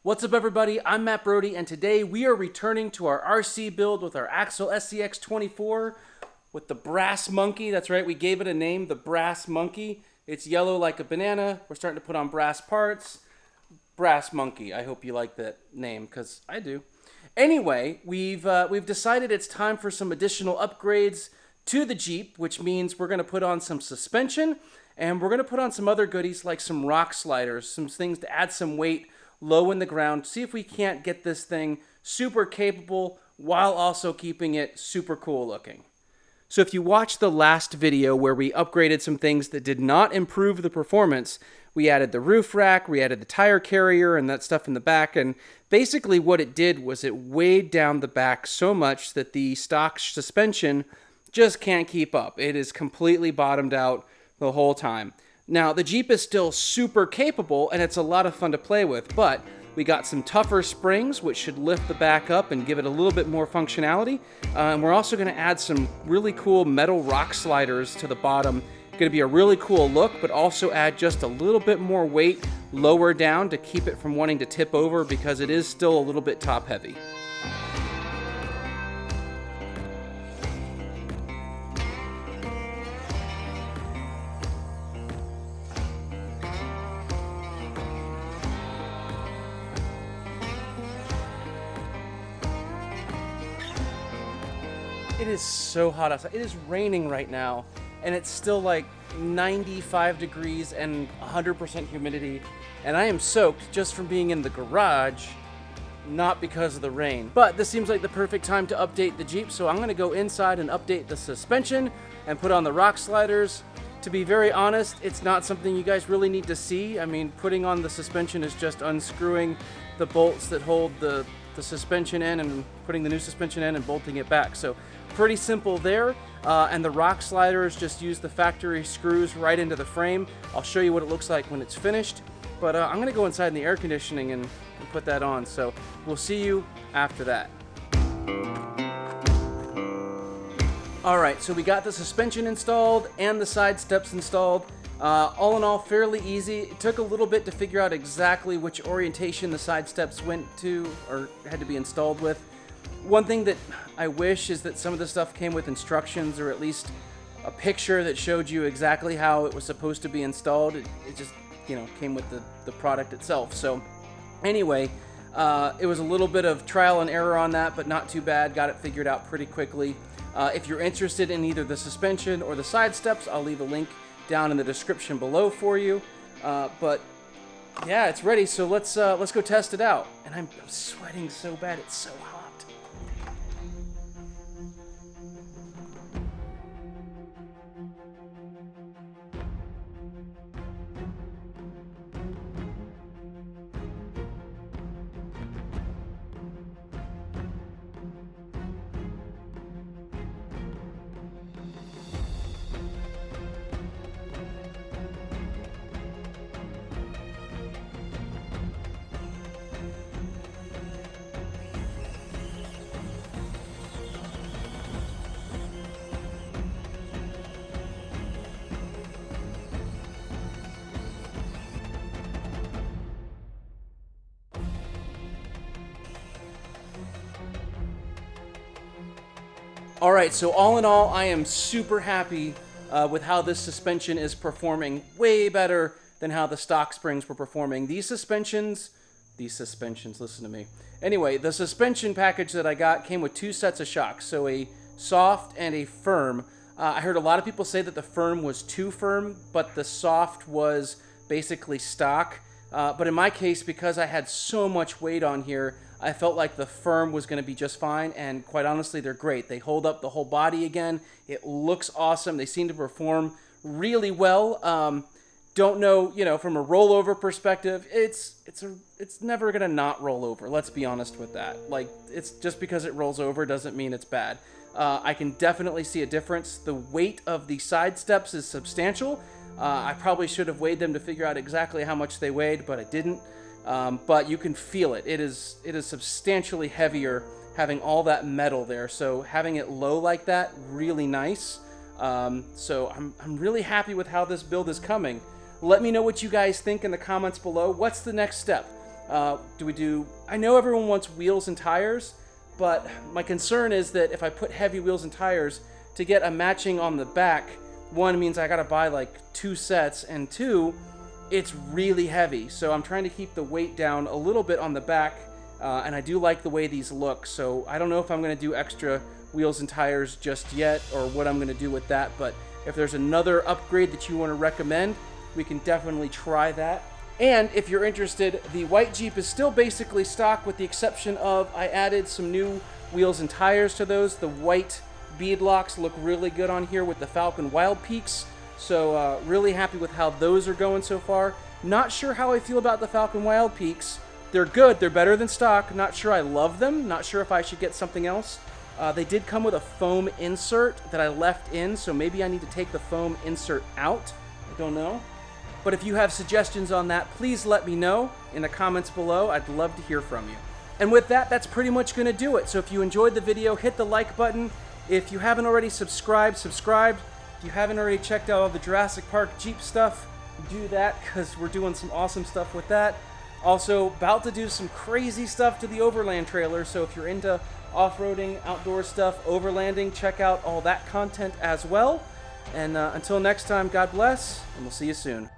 What's up everybody, I'm Matt Brody and today we are returning to our RC build with our Axial SCX24 with the brass monkey. That's right, we gave it a name, the brass monkey. It's yellow like a banana. We're starting to put on brass parts. Brass monkey, I hope you like that name because I do. Anyway, we've decided it's time for some additional upgrades to the Jeep, which means we're going to put on some suspension and we're going to put on some other goodies like some rock sliders, some things to add some weight low in the ground, see if we can't get this thing super capable while also keeping it super cool looking. So if you watched the last video where we upgraded some things that did not improve the performance, we added the roof rack, we added the tire carrier and that stuff in the back, and basically what it did was it weighed down the back so much that the stock suspension just can't keep up. It is completely bottomed out the whole time. Now, the Jeep is still super capable, and it's a lot of fun to play with, but we got some tougher springs, which should lift the back up and give it a little bit more functionality. And we're also going to add some really cool metal rock sliders to the bottom. Going to be a really cool look, but also add just a little bit more weight lower down to keep it from wanting to tip over because it is still a little bit top heavy. It is so hot outside. It is raining right now, and it's still like 95 degrees and 100% humidity, and I am soaked just from being in the garage, not because of the rain. But this seems like the perfect time to update the Jeep, so I'm going to go inside and update the suspension and put on the rock sliders. To be very honest, it's not something you guys really need to see. I mean, putting on the suspension is just unscrewing the bolts that hold the suspension in and putting the new suspension in and bolting it back. So pretty simple there. And the rock sliders just use the factory screws right into the frame. I'll show you what it looks like when it's finished. But I'm going to go inside in the air conditioning and put that on. So we'll see you after that. Alright, so we got the suspension installed and the side steps installed. All in all, fairly easy. It took a little bit to figure out exactly which orientation the side steps went to or had to be installed with. One thing that I wish is that some of the stuff came with instructions or at least a picture that showed you exactly how it was supposed to be installed. It just, came with the product itself. So anyway, it was a little bit of trial and error on that, but not too bad. Got it figured out pretty quickly. If you're interested in either the suspension or the side steps, I'll leave a link down in the description below for you. But yeah, it's ready. So let's go test it out. And I'm sweating so bad. It's so hot. Alright, so all in all, I am super happy with how this suspension is performing. Way better than how the stock springs were performing. These suspensions, listen to me. Anyway, the suspension package that I got came with two sets of shocks, so a soft and a firm. I heard a lot of people say that the firm was too firm, but the soft was basically stock. But in my case, because I had so much weight on here, I felt like the firm was going to be just fine, and quite honestly, they're great. They hold up the whole body again. It looks awesome. They seem to perform really well. Don't know, from a rollover perspective, it's never going to not roll over. Let's be honest with that. Like, it's just because it rolls over doesn't mean it's bad. I can definitely see a difference. The weight of the side steps is substantial. I probably should have weighed them to figure out exactly how much they weighed, but I didn't. But you can feel it. It is substantially heavier having all that metal there. So having it low like that, really nice. So I'm really happy with how this build is coming. Let me know what you guys think in the comments below. What's the next step? I know everyone wants wheels and tires, but my concern is that if I put heavy wheels and tires, to get a matching on the back, one means I gotta buy like 2 sets, and 2, it's really heavy. So I'm trying to keep the weight down a little bit on the back, and I do like the way these look. So I don't know if I'm gonna do extra wheels and tires just yet, or what I'm gonna do with that, but if there's another upgrade that you wanna recommend, we can definitely try that. And if you're interested, the white Jeep is still basically stock, with the exception of I added some new wheels and tires to those. The white bead locks look really good on here with the Falcon Wild Peaks. So really happy with how those are going so far. Not sure how I feel about the Falcon Wild Peaks. They're good, they're better than stock. Not sure I love them, not sure if I should get something else. They did come with a foam insert that I left in, so maybe I need to take the foam insert out. I don't know. But if you have suggestions on that, please let me know in the comments below. I'd love to hear from you. And with that, that's pretty much going to do it. So if you enjoyed the video, hit the like button. If you haven't already subscribed. If you haven't already checked out all the Jurassic Park Jeep stuff, do that, because we're doing some awesome stuff with that. Also, about to do some crazy stuff to the Overland trailer, so if you're into off-roading, outdoor stuff, overlanding, check out all that content as well. And until next time, God bless, and we'll see you soon.